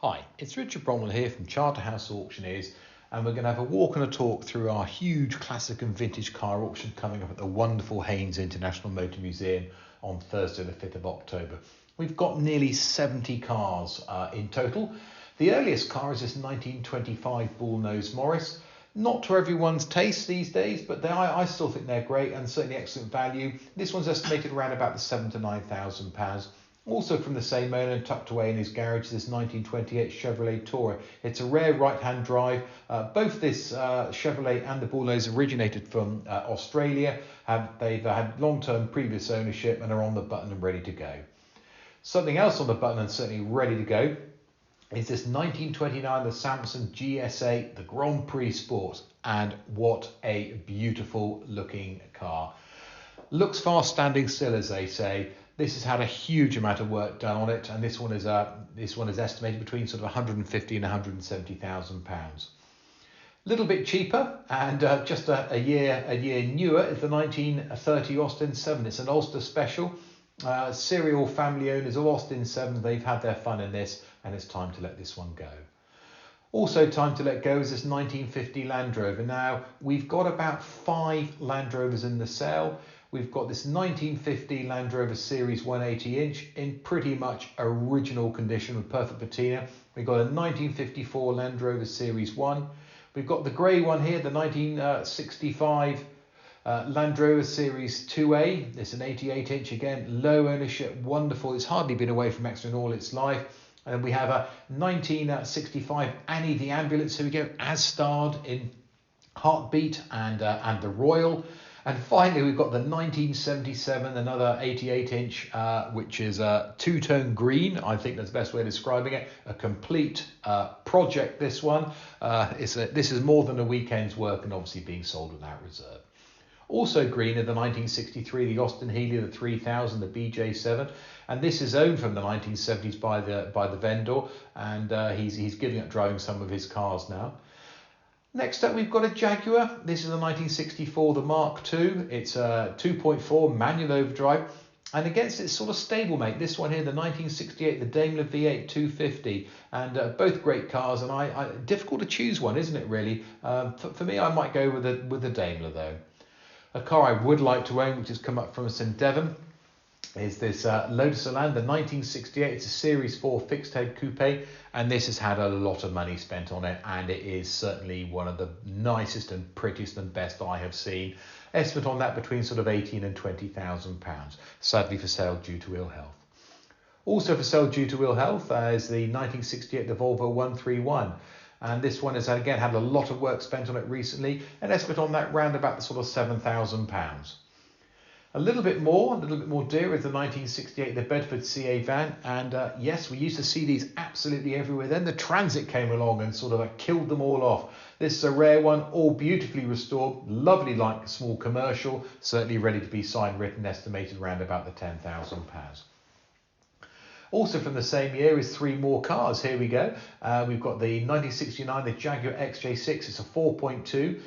Hi, it's Richard Bromwell here from Charterhouse Auctioneers, and we're going to have a walk and a talk through our huge classic and vintage car auction coming up at the wonderful Haynes International Motor Museum on Thursday the 5th of October. We've got nearly 70 cars in total. The earliest car is this 1925 Bullnose Morris. Not to everyone's taste these days, but I still think they're great and certainly excellent value. This one's estimated around about the £7,000 to £9,000. Also from the same owner and tucked away in his garage, this 1928 Chevrolet Tourer. It's a rare right-hand drive. Both this Chevrolet and the Bullnose originated from Australia. They've had long-term previous ownership and are on the button and ready to go. Something else on the button and certainly ready to go is this 1929, the Samson GS8, the Grand Prix Sport. And what a beautiful looking car. Looks fast standing still, as they say. This has had a huge amount of work done on it, and this one is estimated between sort of 150 and 170,000 pounds. A little bit cheaper and just a year newer is the 1930 Austin 7. It's an Ulster special. Serial family owners of Austin 7. They've had their fun in this, and it's time to let this one go. Also time to let go is this 1950 Land Rover. Now, we've got about 5 Land Rovers in the sale. We've got this 1950 Land Rover Series 180 inch in pretty much original condition with perfect patina. We've got a 1954 Land Rover Series 1. We've got the grey one here, the 1965 Land Rover Series 2A. It's an 88 inch again, low ownership, wonderful. It's hardly been away from Exeter in all its life. And then we have a 1965 Annie the Ambulance. Here we go, as starred in Heartbeat and the Royal. And finally, we've got the 1977, another 88 inch, which is a two-tone green. I think that's the best way of describing it. A complete project, this one. This is more than a weekend's work and obviously being sold without reserve. Also green are the 1963, the Austin Healey, the 3000, the BJ7. And this is owned from the 1970s by the vendor. And he's giving up driving some of his cars now. Next up, we've got a Jaguar. This is the 1964, the Mark II. It's a 2.4 manual overdrive. And against its sort of stablemate, this one here, the 1968, the Daimler V8 250. And both great cars. And difficult to choose one, isn't it, really? For me, I might go with the Daimler, though. A car I would like to own, which has come up from us in Devon, is this Lotus Elan, the 1968. It's a Series 4 fixed head coupe, and this has had a lot of money spent on it, and it is certainly one of the nicest and prettiest and best I have seen. Estimate on that between sort of 18 and 20,000 pounds. Sadly for sale due to ill health. Also for sale due to ill health is the 1968, the Volvo 131. And this one has again had a lot of work spent on it recently. An estimate on that round about the sort of £7,000. A little bit more dear is the 1968, the Bedford CA van. And yes, we used to see these absolutely everywhere. Then the Transit came along and sort of killed them all off. This is a rare one, all beautifully restored, lovely like small commercial, certainly ready to be signed, written, estimated around about the £10,000. Also from the same year is 3 more cars. Here we go. We've got the 1969, the Jaguar XJ6. It's a 4.2.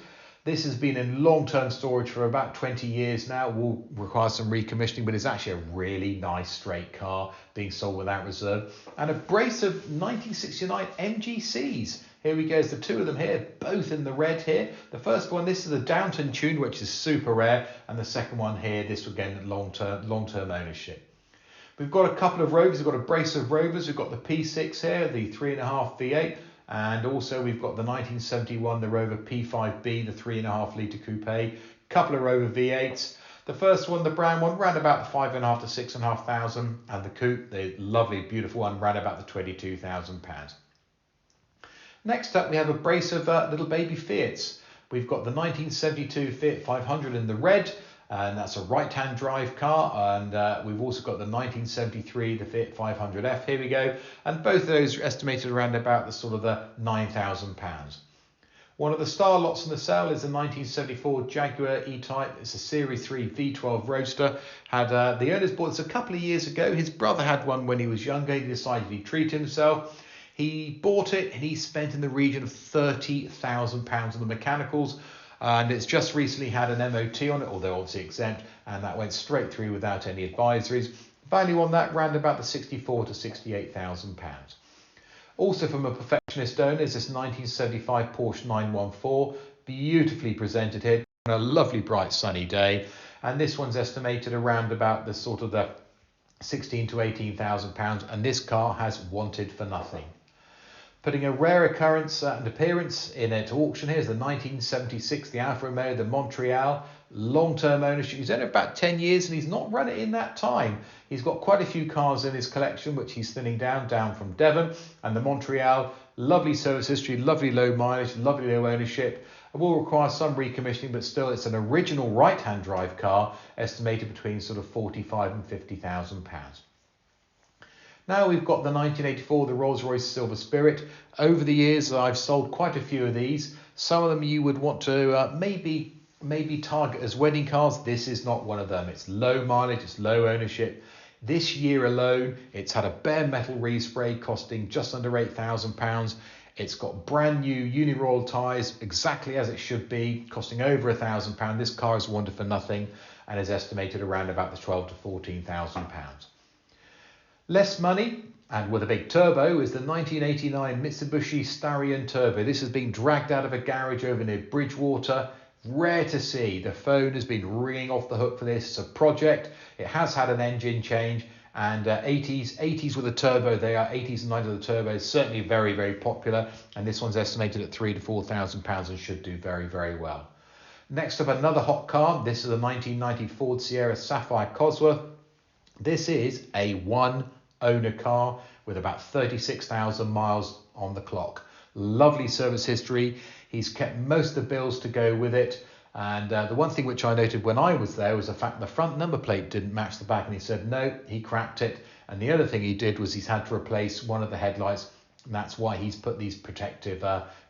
This has been in long-term storage for about 20 years now. It will require some recommissioning, but it's actually a really nice straight car being sold without reserve. And a brace of 1969 MGCs. Here we go, there's the 2 of them here, both in the red here. The first one, this is a Downton Tune, which is super rare. And the second one here, this again, long-term ownership. We've got a couple of Rovers. We've got a brace of Rovers. We've got the P6 here, the 3.5 V8. And also we've got the 1971, the Rover P5B, the 3.5 litre coupe. Couple of Rover V8s. The first one, the brown one, ran about the 5.5 to 6,500. And the coupe, the lovely, beautiful one, ran about the £22,000. Next up, we have a brace of little baby Fiats. We've got the 1972 Fiat 500 in the red. And that's a right-hand drive car. And we've also got the 1973, the Fiat 500F. Here we go. And both of those are estimated around about the sort of the £9,000. One of the star lots in the sale is the 1974 Jaguar E-Type. It's a Series 3 V12 Roadster. The owners bought this a couple of years ago. His brother had one when he was younger. He decided he'd treat himself. He bought it and he spent in the region of £30,000 on the mechanicals. And it's just recently had an MOT on it, although obviously exempt, and that went straight through without any advisories. Value on that round about the £64,000 to £68,000. Also from a perfectionist owner is this 1975 Porsche 914, beautifully presented here on a lovely bright sunny day. And this one's estimated around about the sort of the 16 to 18,000 pounds, and this car has wanted for nothing. Putting a rare occurrence and appearance in it to auction here is the 1976, the Alfa Romeo de Montreal, long-term ownership. He's owned it about 10 years and he's not run it in that time. He's got quite a few cars in his collection, which he's thinning down from Devon. And the Montreal, lovely service history, lovely low mileage, lovely low ownership. It will require some recommissioning, but still it's an original right-hand drive car, estimated between sort of 45 and 50,000 pounds. Now we've got the 1984, the Rolls-Royce Silver Spirit. Over the years, I've sold quite a few of these. Some of them you would want to maybe target as wedding cars. This is not one of them. It's low mileage, it's low ownership. This year alone, it's had a bare metal respray costing just under £8,000. It's got brand new Uniroyal tyres, exactly as it should be, costing over £1,000. This car is wanted for nothing and is estimated around about the £12,000 to £14,000. Less money, and with a big turbo, is the 1989 Mitsubishi Starion Turbo. This has been dragged out of a garage over near Bridgewater. Rare to see. The phone has been ringing off the hook for this. It's a project. It has had an engine change, and 80s with a turbo. They are 80s and 90s with a turbo. Is certainly very, very popular, and this one's estimated at £3,000 to £4,000 and should do very, very well. Next up, another hot car. This is a 1990 Ford Sierra Sapphire Cosworth. This is a one-owner car with about 36,000 miles on the clock. Lovely service history. He's kept most of the bills to go with it. And the one thing which I noted when I was there was the fact the front number plate didn't match the back, and he said no, he cracked it. And the other thing he did was he's had to replace one of the headlights, and that's why he's put these protective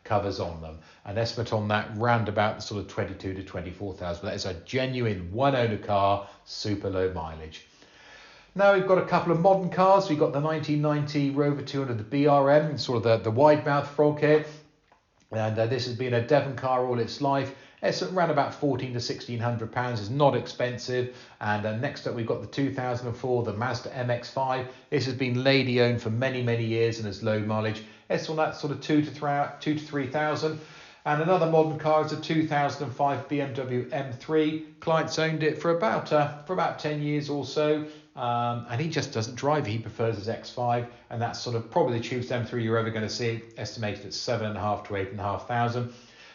covers on them. An estimate on that round about sort of 22 to 24,000. That is a genuine one-owner car, super low mileage. Now we've got a couple of modern cars. We've got the 1990 Rover 200, the BRM, sort of the wide mouth frog here. And this has been a Devon car all its life. It's around about £1,400 to £1,600. It's not expensive. And next up, we've got the 2004, the Mazda MX-5. This has been lady owned for many, many years and has low mileage. It's on that sort of 2,000 to 3,000. And another modern car is a 2005 BMW M3. Clients owned it for about 10 years or so. And he just doesn't drive. He prefers his X5, and that's sort of probably the cheapest M3 you're ever going to see, estimated at £7,500 to £8,500.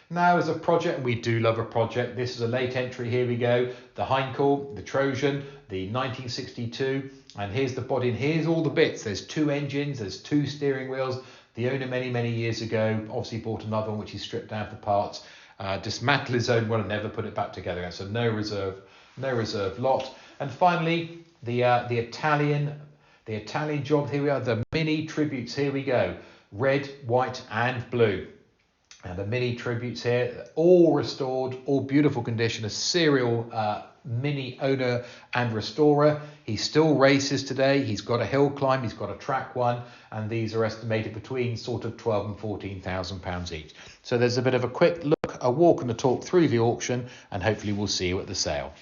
Now as a project, and we do love a project, this is a late entry. Here we go, the Heinkel, the Trojan, the 1962, and here's the body, and here's all the bits. There's two engines, there's two steering wheels. The owner many years ago obviously bought another one which he stripped down for parts, dismantled his own one and never put it back together. So no reserve lot. And finally, the Italian job. Here we are, the Mini Tributes. Here we go, red, white and blue. And the Mini Tributes here, all restored, all beautiful condition. A serial Mini owner and restorer. He still races today. He's got a hill climb, he's got a track one, and these are estimated between sort of £12,000 and £14,000 each. So there's a bit of a quick look, a walk and a talk through the auction, and hopefully we'll see you at the sale.